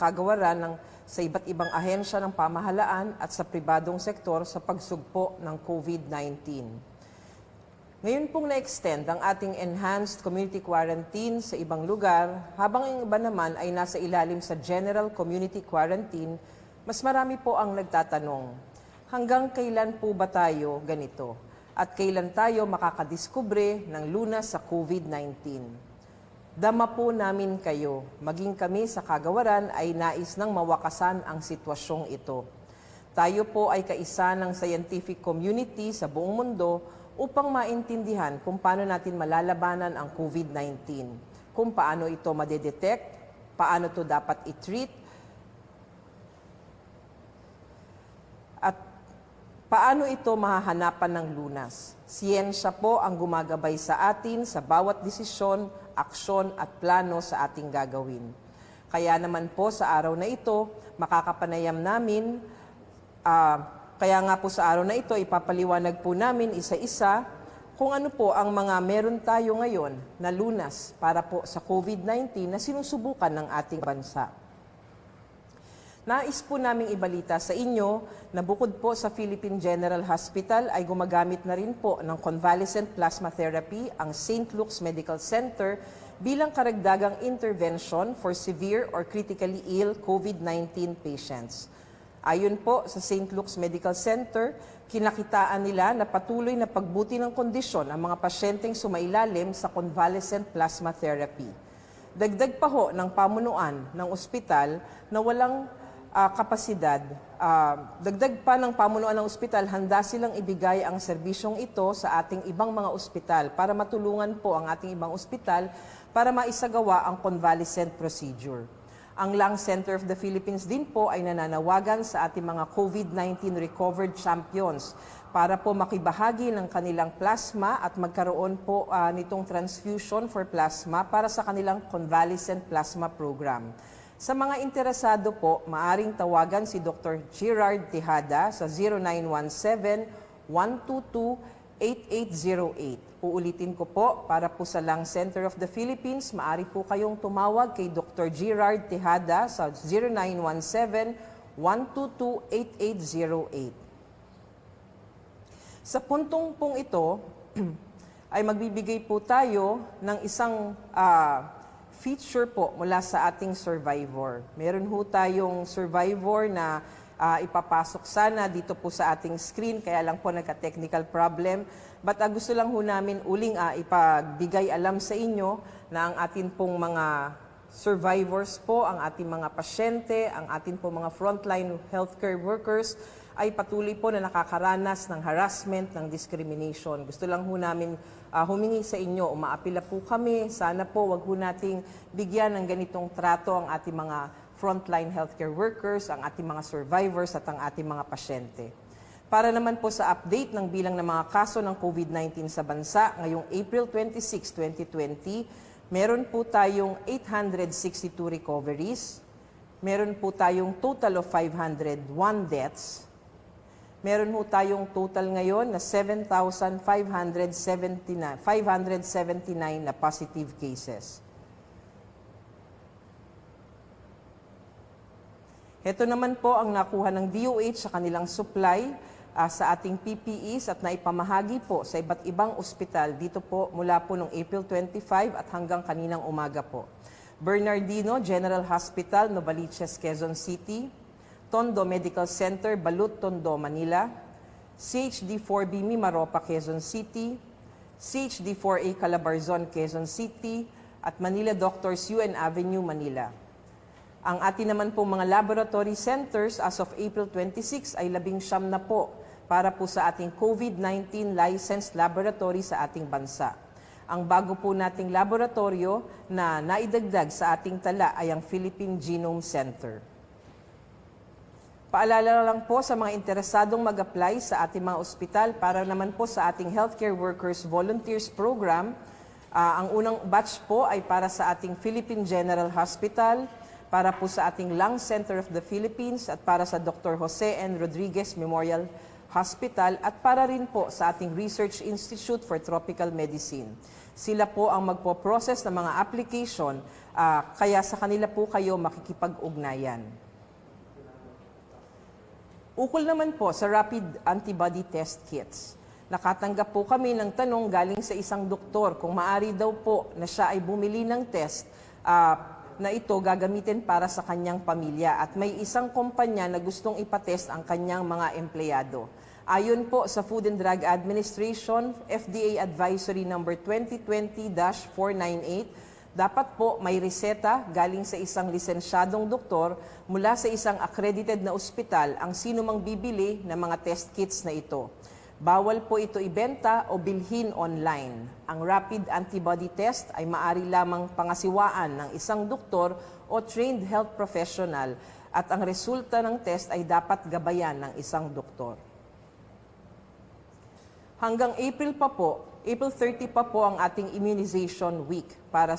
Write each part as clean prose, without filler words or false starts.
kagawaran sa iba't ibang ahensya ng pamahalaan at sa pribadong sektor sa pagsugpo ng COVID-19. Ngayon pong na-extend ang ating enhanced community quarantine sa ibang lugar, habang ang iba naman ay nasa ilalim sa general community quarantine, mas marami po ang nagtatanong, hanggang kailan po ba tayo ganito? At kailan tayo makakadiskubre ng lunas sa COVID-19? Dama po namin kayo, maging kami sa kagawaran ay nais nang mawakasan ang sitwasyong ito. Tayo po ay kaisa ng scientific community sa buong mundo upang maintindihan kung paano natin malalabanan ang COVID-19, kung paano ito madedetect, paano ito dapat i-treat, at paano ito mahahanapan ng lunas. Siyensya po ang gumagabay sa atin sa bawat desisyon, aksyon at plano sa ating gagawin. Kaya naman po sa araw na ito, makakapanayam namin, kaya nga po sa araw na ito, ipapaliwanag po namin isa-isa kung ano po ang mga meron tayo ngayon na lunas para po sa COVID-19 na sinusubukan ng ating bansa. Nais po naming ibalita sa inyo na bukod po sa Philippine General Hospital ay gumagamit na rin po ng convalescent plasma therapy ang St. Luke's Medical Center bilang karagdagang intervention for severe or critically ill COVID-19 patients. Ayon po sa St. Luke's Medical Center, kinakitaan nila na patuloy na pagbuti ng kondisyon ang mga pasyenteng sumailalim sa convalescent plasma therapy. Dagdag pa ho ng pamunuan ng ospital na walang kapasidad. Dagdag pa ng pamunuan ng ospital, handa silang ibigay ang serbisyong ito sa ating ibang mga ospital para matulungan po ang ating ibang ospital para maisagawa ang convalescent procedure. Ang Lung Center of the Philippines din po ay nananawagan sa ating mga COVID-19 recovered champions para po makibahagi ng kanilang plasma at magkaroon po nitong transfusion for plasma para sa kanilang convalescent plasma program. Sa mga interesado po, maaring tawagan si Dr. Gerard Tejada sa 0917-122-8808. Uulitin ko po, para po sa Lung Center of the Philippines, maaari po kayong tumawag kay Dr. Gerard Tejada sa 0917-122-8808. Sa puntong pong ito, ay magbibigay po tayo ng isang feature po mula sa ating survivor. Meron ho tayong survivor na ipapasok sana dito po sa ating screen, kaya lang po nagka-technical problem. But gusto lang ho namin uling ipagbigay alam sa inyo na ang atin pong mga survivors po, ang ating mga pasyente, ang atin pong mga frontline healthcare workers ay patuloy po na nakakaranas ng harassment, ng discrimination. Gusto lang ho namin humingi sa inyo, umaapila po kami, sana po wag ho nating bigyan ng ganitong trato ang ating mga frontline healthcare workers, ang ating mga survivors at ang ating mga pasyente. Para naman po sa update ng bilang ng mga kaso ng COVID-19 sa bansa, ngayong April 26, 2020, meron po tayong 862 recoveries, meron po tayong total of 501 deaths, meron po tayong total ngayon na 7,579 na positive cases. Ito naman po ang nakuha ng DOH sa kanilang supply sa ating PPEs at naipamahagi po sa iba't ibang ospital dito po mula po noong April 25 at hanggang kaninang umaga po. Bernardino General Hospital, Novaliches, Quezon City; Tondo Medical Center, Balut, Tondo, Manila; CHD4B Mimaropa, Quezon City; CHD4A Calabarzon, Quezon City; at Manila Doctors UN Avenue, Manila. Ang atin naman pong mga laboratory centers as of April 26 ay 19 na po para po sa ating COVID-19 licensed laboratory sa ating bansa. Ang bago po nating laboratorio na naidagdag sa ating tala ay ang Philippine Genome Center. Paalala lang po sa mga interesadong mag-apply sa ating mga ospital para naman po sa ating Healthcare Workers Volunteers Program. Ang unang batch po ay para sa ating Philippine General Hospital, para po sa ating Lung Center of the Philippines at para sa Dr. Jose N. Rodriguez Memorial Hospital at para rin po sa ating Research Institute for Tropical Medicine. Sila po ang magpo-process ng mga application, kaya sa kanila po kayo makikipag-ugnayan. Ukol naman po sa rapid antibody test kits. Nakatanggap po kami ng tanong galing sa isang doktor kung maari daw po na siya ay bumili ng test na ito gagamitin para sa kanyang pamilya at may isang kumpanya na gustong ipatest ang kanyang mga empleyado. Ayon po sa Food and Drug Administration, FDA Advisory Number 2020-498, dapat po may reseta galing sa isang lisensyadong doktor mula sa isang accredited na ospital ang sino mang bibili ng mga test kits na ito. Bawal po ito ibenta o bilhin online. Ang rapid antibody test ay maari lamang pangasiwaan ng isang doktor o trained health professional at ang resulta ng test ay dapat gabayan ng isang doktor. Hanggang April 30 pa po ang ating immunization week para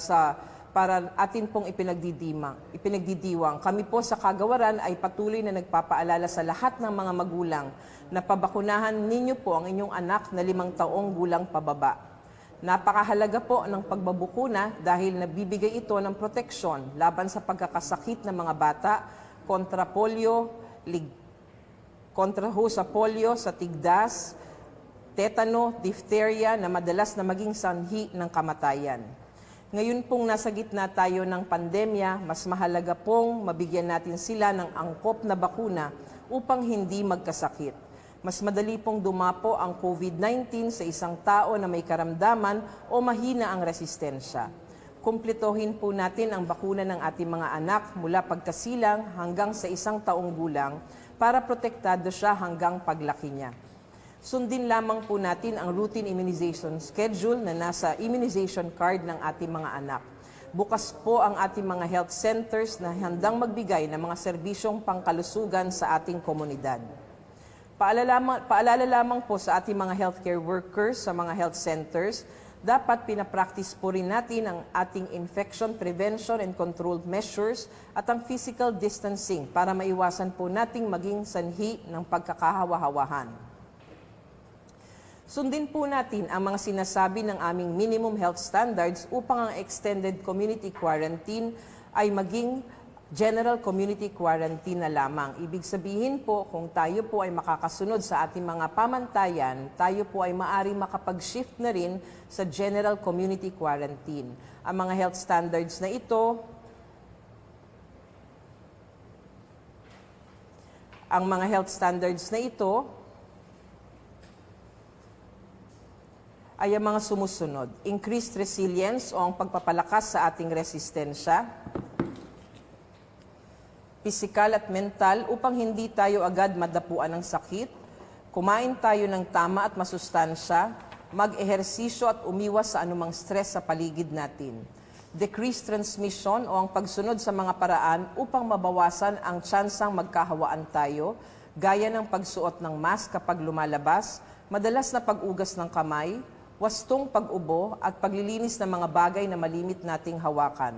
atin pong ipinagdidiwang. Kami po sa Kagawaran ay patuloy na nagpapaalala sa lahat ng mga magulang na pabakunahan ninyo po ang inyong anak na 5 taong gulang pababa. Napakahalaga po ng pagbabukuna dahil nabibigay ito ng proteksyon laban sa pagkakasakit ng mga bata kontra polio, sa polio, sa tigdas, tetano, diphtheria na madalas na maging sanhi ng kamatayan. Ngayon pong nasa gitna tayo ng pandemya, mas mahalaga pong mabigyan natin sila ng angkop na bakuna upang hindi magkasakit. Mas madali pong dumapo ang COVID-19 sa isang tao na may karamdaman o mahina ang resistensya. Kumpletohin po natin ang bakuna ng ating mga anak mula pagkasilang hanggang sa 1 taong gulang para protektado siya hanggang paglaki niya. Sundin lamang po natin ang routine immunization schedule na nasa immunization card ng ating mga anak. Bukas po ang ating mga health centers na handang magbigay ng mga serbisyong pangkalusugan sa ating komunidad. Paalala lamang po sa ating mga healthcare workers sa mga health centers, dapat pinapractice po rin natin ang ating infection prevention and control measures at ang physical distancing para maiwasan po nating maging sanhi ng pagkakahawa-hawahan. Sundin po natin ang mga sinasabi ng aming minimum health standards upang ang extended community quarantine ay maging general community quarantine na lamang. Ibig sabihin po, kung tayo po ay makakasunod sa ating mga pamantayan, tayo po ay maari makapag-shift na rin sa general community quarantine. Ang mga health standards na ito, ay ang mga sumusunod. Increased resilience o ang pagpapalakas sa ating resistensya. Pisikal at mental upang hindi tayo agad madapuan ng sakit. Kumain tayo ng tama at masustansya. Mag-ehersisyo at umiwas sa anumang stress sa paligid natin. Decreased transmission o ang pagsunod sa mga paraan upang mabawasan ang tsansang magkahawaan tayo, gaya ng pagsuot ng mask kapag lumalabas, madalas na pag-ugas ng kamay, wastong pag-ubo at paglilinis ng mga bagay na malimit nating hawakan.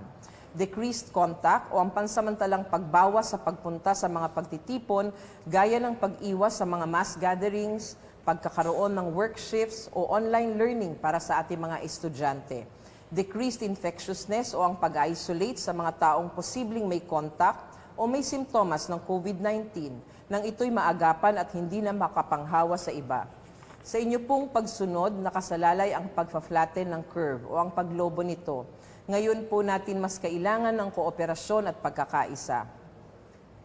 Decreased contact o ang pansamantalang pagbawas sa pagpunta sa mga pagtitipon gaya ng pag-iwas sa mga mass gatherings, pagkakaroon ng work shifts o online learning para sa ating mga estudyante. Decreased infectiousness o ang pag-isolate sa mga taong posibleng may contact o may simptomas ng COVID-19 nang ito'y maagapan at hindi na makapanghawa sa iba. Sa inyo pong pagsunod, nakasalalay ang pagpa-flatten ng curve o ang paglobo nito. Ngayon po natin mas kailangan ng kooperasyon at pagkakaisa.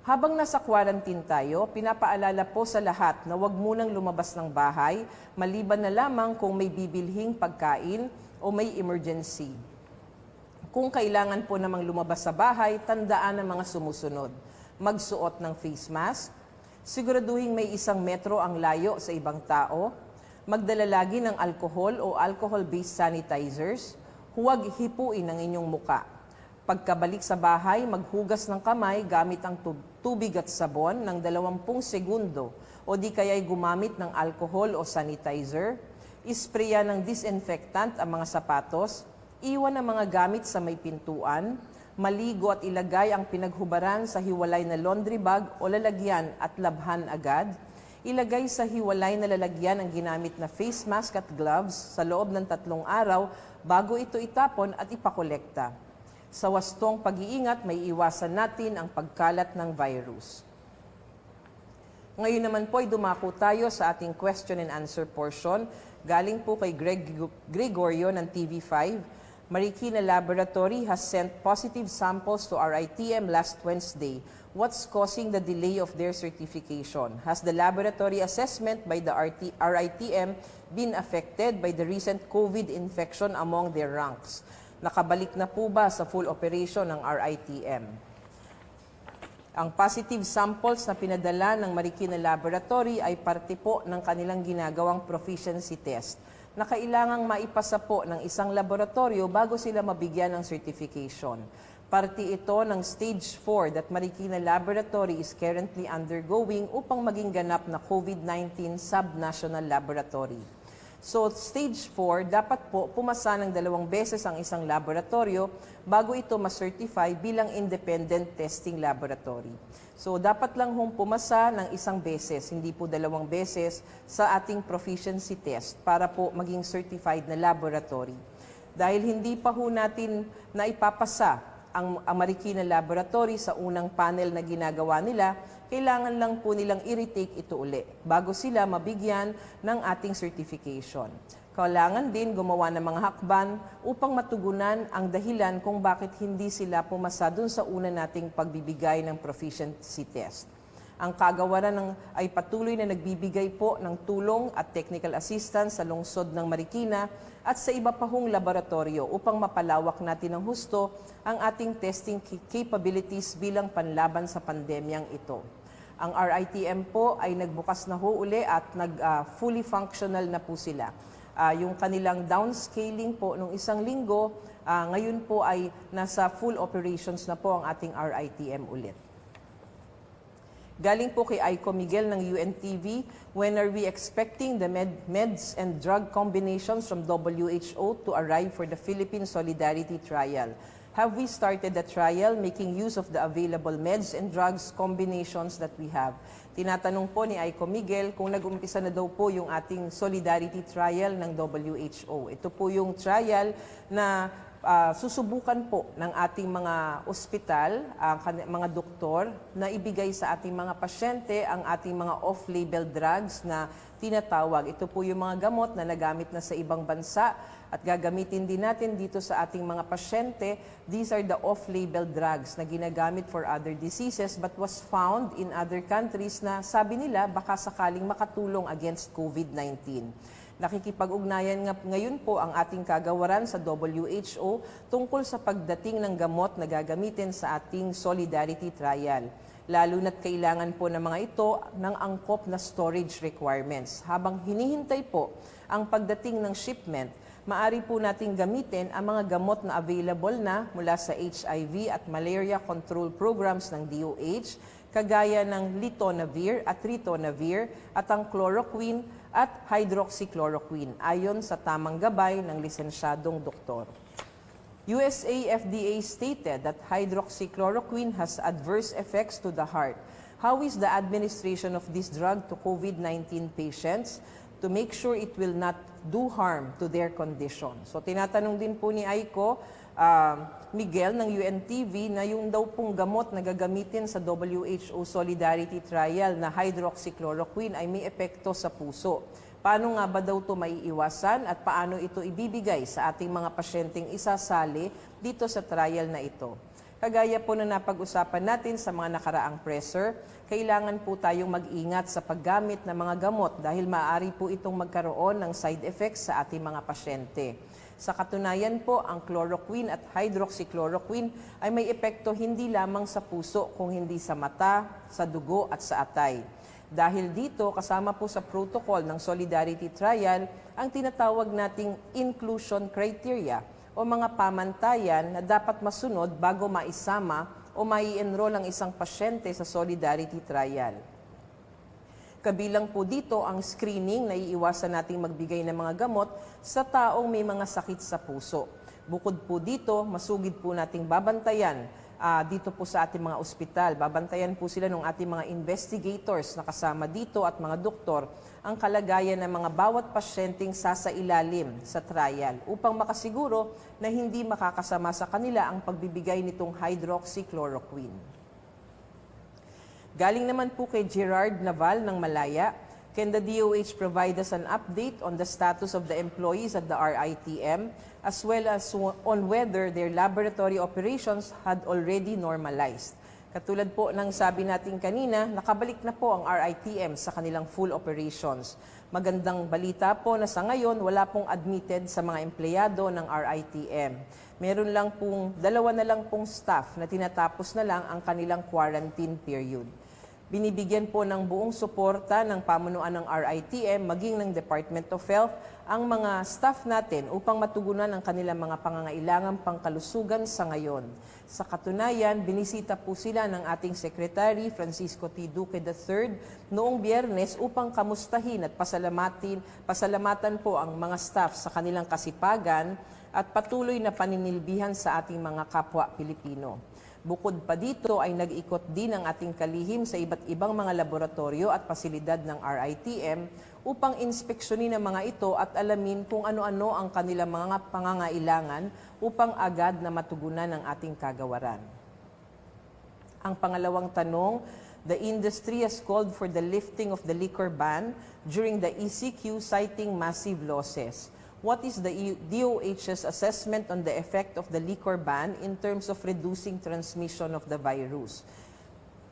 Habang nasa quarantine tayo, pinapaalala po sa lahat na huwag munang lumabas ng bahay, maliban na lamang kung may bibilhing pagkain o may emergency. Kung kailangan po namang lumabas sa bahay, tandaan ang mga sumusunod. Magsuot ng face mask, siguraduhin may 1 metro ang layo sa ibang tao, magdala lagi ng alcohol o alcohol-based sanitizers, huwag hipuin ang inyong muka. Pagkabalik sa bahay, maghugas ng kamay gamit ang tubig at sabon ng 20 segundo o di kaya'y gumamit ng alcohol o sanitizer, ispreya ng disinfectant ang mga sapatos, iwan ang mga gamit sa may pintuan, maligo at ilagay ang pinaghubaran sa hiwalay na laundry bag o lalagyan at labhan agad, ilagay sa hiwalay na lalagyan ang ginamit na face mask at gloves sa loob ng 3 araw bago ito itapon at ipakolekta. Sa wastong pag-iingat, may iwasan natin ang pagkalat ng virus. Ngayon naman po ay dumako tayo sa ating question and answer portion. Galing po kay Gregorio ng TV5. Marikina Laboratory has sent positive samples to RITM last Wednesday. What's causing the delay of their certification? Has the laboratory assessment by the RITM been affected by the recent COVID infection among their ranks? Nakabalik na po ba sa full operation ng RITM? Ang positive samples na pinadala ng Marikina Laboratory ay parte po ng kanilang ginagawang proficiency test na kailangang maipasa po ng isang laboratorio bago sila mabigyan ng certification. Parte ito ng Stage 4 that Marikina Laboratory is currently undergoing upang maging ganap na COVID-19 subnational laboratory. So Stage 4, dapat po pumasa ng 2 beses ang isang laboratorio bago ito ma-certify bilang independent testing laboratory. So dapat lang hong pumasa ng 1 beses, hindi po 2 beses sa ating proficiency test para po maging certified na laboratory. Dahil hindi pa ho natin naipapasa ang Marikina Laboratory sa unang panel na ginagawa nila, kailangan lang po nilang i-retake ito uli bago sila mabigyan ng ating certification. Kailangan din gumawa ng mga hakban upang matugunan ang dahilan kung bakit hindi sila pumasa dun sa una nating pagbibigay ng proficiency test. Ang kagawaran ay patuloy na nagbibigay po ng tulong at technical assistance sa lungsod ng Marikina at sa iba pa hong laboratorio upang mapalawak natin ng husto ang ating testing capabilities bilang panlaban sa pandemyang ito. Ang RITM po ay nagbukas na ho uli at fully functional na po sila. Yung kanilang downscaling po nung 1 linggo, ngayon po ay nasa full operations na po ang ating RITM ulit. Galing po kay Aiko Miguel ng UNTV, when are we expecting the meds and drug combinations from WHO to arrive for the Philippine Solidarity Trial? Have we started the trial making use of the available meds and drugs combinations that we have? Tinatanong po ni Aiko Miguel kung nag-umpisa na daw po yung ating Solidarity Trial ng WHO. Ito po yung trial na susubukan po ng ating mga ospital, mga doktor, na ibigay sa ating mga pasyente ang ating mga off-label drugs na tinatawag. Ito po yung mga gamot na nagamit na sa ibang bansa at gagamitin din natin dito sa ating mga pasyente. These are the off-label drugs na ginagamit for other diseases but was found in other countries na sabi nila baka sakaling makatulong against COVID-19. Nakikipag-ugnayan ngayon po ang ating kagawaran sa WHO tungkol sa pagdating ng gamot na gagamitin sa ating Solidarity Trial. Lalo na't kailangan po ng mga ito ng angkop na storage requirements. Habang hinihintay po ang pagdating ng shipment, maaari po nating gamitin ang mga gamot na available na mula sa HIV at malaria control programs ng DOH, kagaya ng letonavir at ritonavir at ang chloroquine at hydroxychloroquine ayon sa tamang gabay ng lisensyadong doktor. USA FDA stated that hydroxychloroquine has adverse effects to the heart. How is the administration of this drug to COVID-19 patients to make sure it will not do harm to their condition? So tinatanong din po ni Aiko Miguel ng UNTV na yung daw pong gamot na gagamitin sa WHO Solidarity Trial na hydroxychloroquine ay may epekto sa puso. Paano nga ba daw ito maiiwasan at paano ito ibibigay sa ating mga pasyenteng isasali dito sa trial na ito? Kagaya po na napag-usapan natin sa mga nakaraang presser, kailangan po tayong mag-ingat sa paggamit ng mga gamot dahil maaari po itong magkaroon ng side effects sa ating mga pasyente. Sa katunayan po, ang chloroquine at hydroxychloroquine ay may epekto hindi lamang sa puso kung hindi sa mata, sa dugo at sa atay. Dahil dito, kasama po sa protocol ng Solidarity Trial ang tinatawag nating inclusion criteria o mga pamantayan na dapat masunod bago maisama o mai-enroll ang isang pasyente sa Solidarity Trial. Kabilang po dito ang screening na iiwasan nating magbigay ng mga gamot sa taong may mga sakit sa puso. Bukod po dito, masugid po nating babantayan dito po sa ating mga ospital. Babantayan po sila ng ating mga investigators na kasama dito at mga doktor ang kalagayan ng mga bawat pasyenteng sasailalim sa trial upang makasiguro na hindi makakasama sa kanila ang pagbibigay nitong hydroxychloroquine. Galing naman po kay Gerard Naval ng Malaya, can the DOH provide us an update on the status of the employees at the RITM as well as on whether their laboratory operations had already normalized? Katulad po ng sabi natin kanina, nakabalik na po ang RITM sa kanilang full operations. Magandang balita po na sa ngayon wala pong admitted sa mga empleyado ng RITM. Meron lang pong 2 na lang pong staff na tinatapos na lang ang kanilang quarantine period. Binibigyan po ng buong suporta ng pamunuan ng RITM maging ng Department of Health ang mga staff natin upang matugunan ang kanilang mga pangangailangang pangkalusugan sa ngayon. Sa katunayan, binisita po sila ng ating Secretary Francisco T. Duque III noong Biyernes upang kamustahin at pasalamatan po ang mga staff sa kanilang kasipagan at patuloy na paninilbihan sa ating mga kapwa Pilipino. Bukod pa dito ay nag-ikot din ang ating kalihim sa iba't ibang mga laboratorio at pasilidad ng RITM upang inspeksyonin ang mga ito at alamin kung ano-ano ang kanilang mga pangangailangan upang agad na matugunan ang ating kagawaran. Ang pangalawang tanong, the industry has called for the lifting of the liquor ban during the ECQ citing massive losses. What is the DOH's assessment on the effect of the liquor ban in terms of reducing transmission of the virus?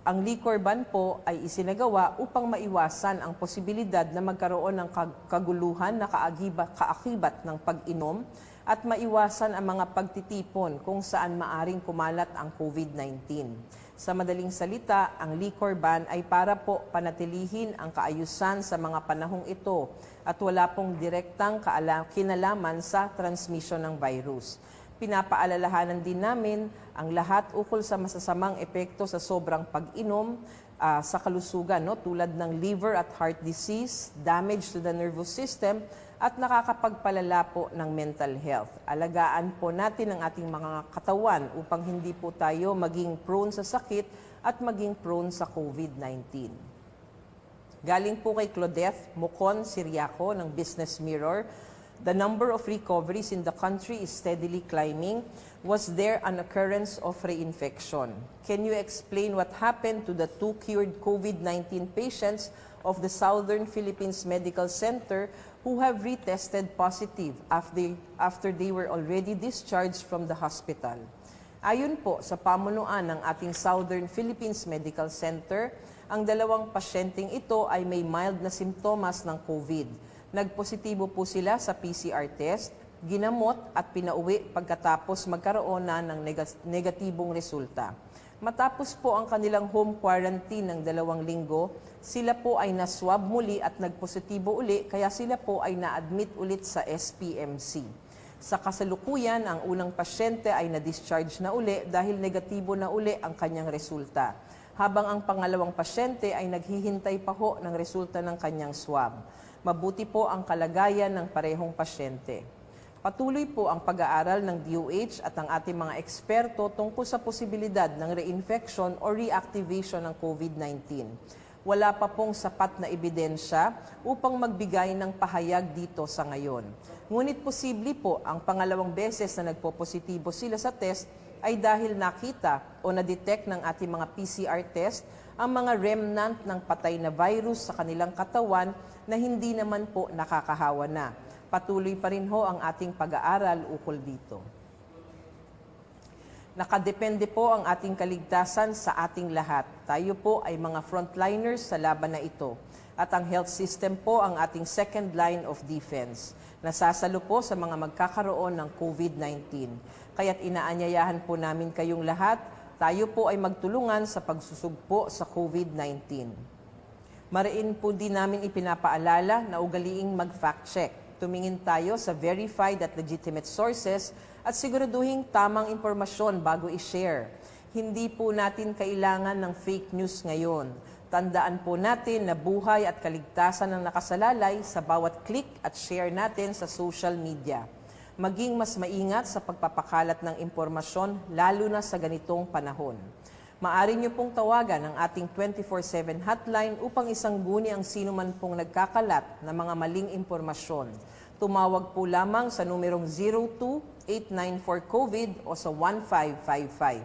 Ang liquor ban po ay isinagawa upang maiwasan ang posibilidad na magkaroon ng kaguluhan na kaakibat ng pag-inom at maiwasan ang mga pagtitipon kung saan maaring kumalat ang COVID-19. Sa madaling salita, ang liquor ban ay para po panatilihin ang kaayusan sa mga panahong ito at wala pong direktang kinalaman sa transmission ng virus. Pinapaalalahanan din namin ang lahat ukol sa masasamang epekto sa sobrang pag-inom sa kalusugan, tulad ng liver at heart disease, damage to the nervous system, at nakakapagpalala po ng mental health. Alagaan po natin ang ating mga katawan upang hindi po tayo maging prone sa sakit at maging prone sa COVID-19. Galing po kay Claudette Mocon Siriaco ng Business Mirror, the number of recoveries in the country is steadily climbing. Was there an occurrence of reinfection? Can you explain what happened to the 2 cured COVID-19 patients of the Southern Philippines Medical Center who have retested positive after they were already discharged from the hospital? Ayon po sa pamunuan ng ating Southern Philippines Medical Center, ang 2 pasyenteng ito ay may mild na simptomas ng COVID. Nagpositibo po sila sa PCR test, ginamot at pinauwi pagkatapos magkaroon na ng negatibong resulta. Matapos po ang kanilang home quarantine ng 2 linggo, sila po ay na-swab muli at nagpositibo uli kaya sila po ay na-admit ulit sa SPMC. Sa kasalukuyan, ang unang pasyente ay na-discharge na uli dahil negatibo na uli ang kanyang resulta, habang ang pangalawang pasyente ay naghihintay pa ho ng resulta ng kanyang swab. Mabuti po ang kalagayan ng parehong pasyente. Patuloy po ang pag-aaral ng DOH at ang ating mga eksperto tungkol sa posibilidad ng reinfection o reactivation ng COVID-19. Wala pa pong sapat na ebidensya upang magbigay ng pahayag dito sa ngayon. Ngunit posible po ang pangalawang beses na nagpopositibo sila sa test ay dahil nakita o na-detect ng ating mga PCR test ang mga remnant ng patay na virus sa kanilang katawan na hindi naman po nakakahawa na. Patuloy pa rin ho ang ating pag-aaral ukol dito. Nakadepende po ang ating kaligtasan sa ating lahat. Tayo po ay mga frontliners sa laban na ito. At ang health system po ang ating second line of defense. Nasasalo po sa mga magkakaroon ng COVID-19. Kaya't inaanyayahan po namin kayong lahat, tayo po ay magtulungan sa pagsusugpo sa COVID-19. Mariin po din namin ipinapaalala na ugaliing mag-fact check. Tumingin tayo sa verified at legitimate sources at siguraduhing tamang impormasyon bago i-share. Hindi po natin kailangan ng fake news ngayon. Tandaan po natin na buhay at kaligtasan ang nakasalalay sa bawat click at share natin sa social media. maging mas maingat sa pagpapakalat ng impormasyon, lalo na sa ganitong panahon. Maaari niyo pong tawagan ang ating 24/7 hotline upang isangguni ang sino man pong nagkakalat ng mga maling impormasyon. Tumawag po lamang sa numerong 02-894-COVID o sa 1555.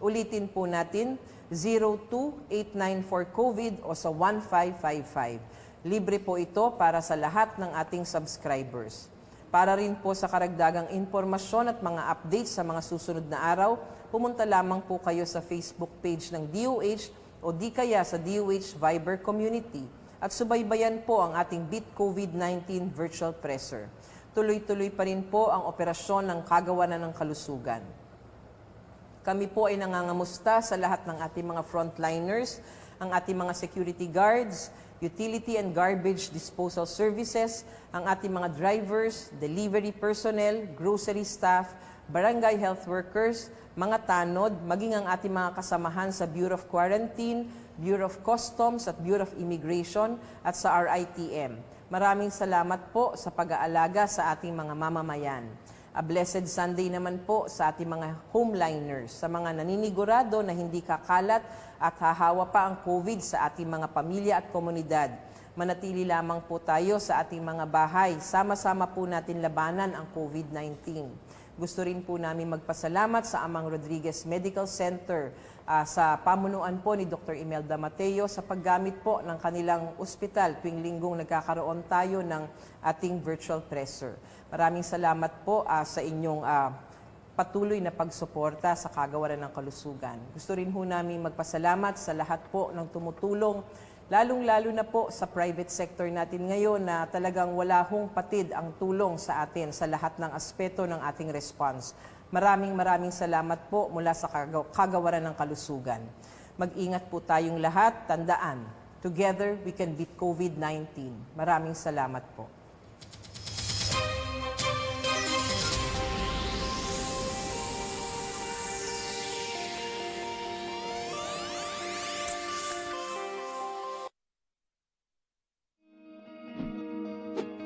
Ulitin po natin, 02-894-COVID o sa 1555. Libre po ito para sa lahat ng ating subscribers. Para rin po sa karagdagang impormasyon at mga updates sa mga susunod na araw, pumunta lamang po kayo sa Facebook page ng DOH o di kaya sa DOH Viber Community at subaybayan po ang ating Beat COVID-19 Virtual Presser. Tuloy-tuloy pa rin po ang operasyon ng Kagawaran ng Kalusugan. Kami po ay nangangamusta sa lahat ng ating mga frontliners, ang ating mga security guards, utility and garbage disposal services, ang ating mga drivers, delivery personnel, grocery staff, barangay health workers, mga tanod, maging ang ating mga kasamahan sa Bureau of Quarantine, Bureau of Customs at Bureau of Immigration at sa RITM. Maraming salamat po sa pag-aalaga sa ating mga mamamayan. A blessed Sunday naman po sa ating mga homeliners, sa mga naninigurado na hindi kakalat at hahawa pa ang COVID sa ating mga pamilya at komunidad. Manatili lamang po tayo sa ating mga bahay. Sama-sama po natin labanan ang COVID-19. Gusto rin po namin magpasalamat sa Amang Rodriguez Medical Center sa pamunuan po ni Dr. Imelda Mateo sa paggamit po ng kanilang ospital tuwing linggong nagkakaroon tayo ng ating virtual presser. Maraming salamat po sa inyong patuloy na pagsuporta sa Kagawaran ng Kalusugan. Gusto rin po namin magpasalamat sa lahat po ng tumutulong, lalong-lalo na po sa private sector natin ngayon na talagang wala hong patid ang tulong sa atin sa lahat ng aspeto ng ating response. Maraming salamat po mula sa Kagawaran ng Kalusugan. Mag-ingat po tayong lahat, tandaan, together we can beat COVID-19. Maraming salamat po.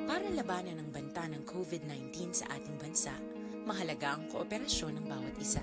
Para labanan ang banta ng COVID-19 sa ating bansa, mahalaga ang kooperasyon ng bawat isa.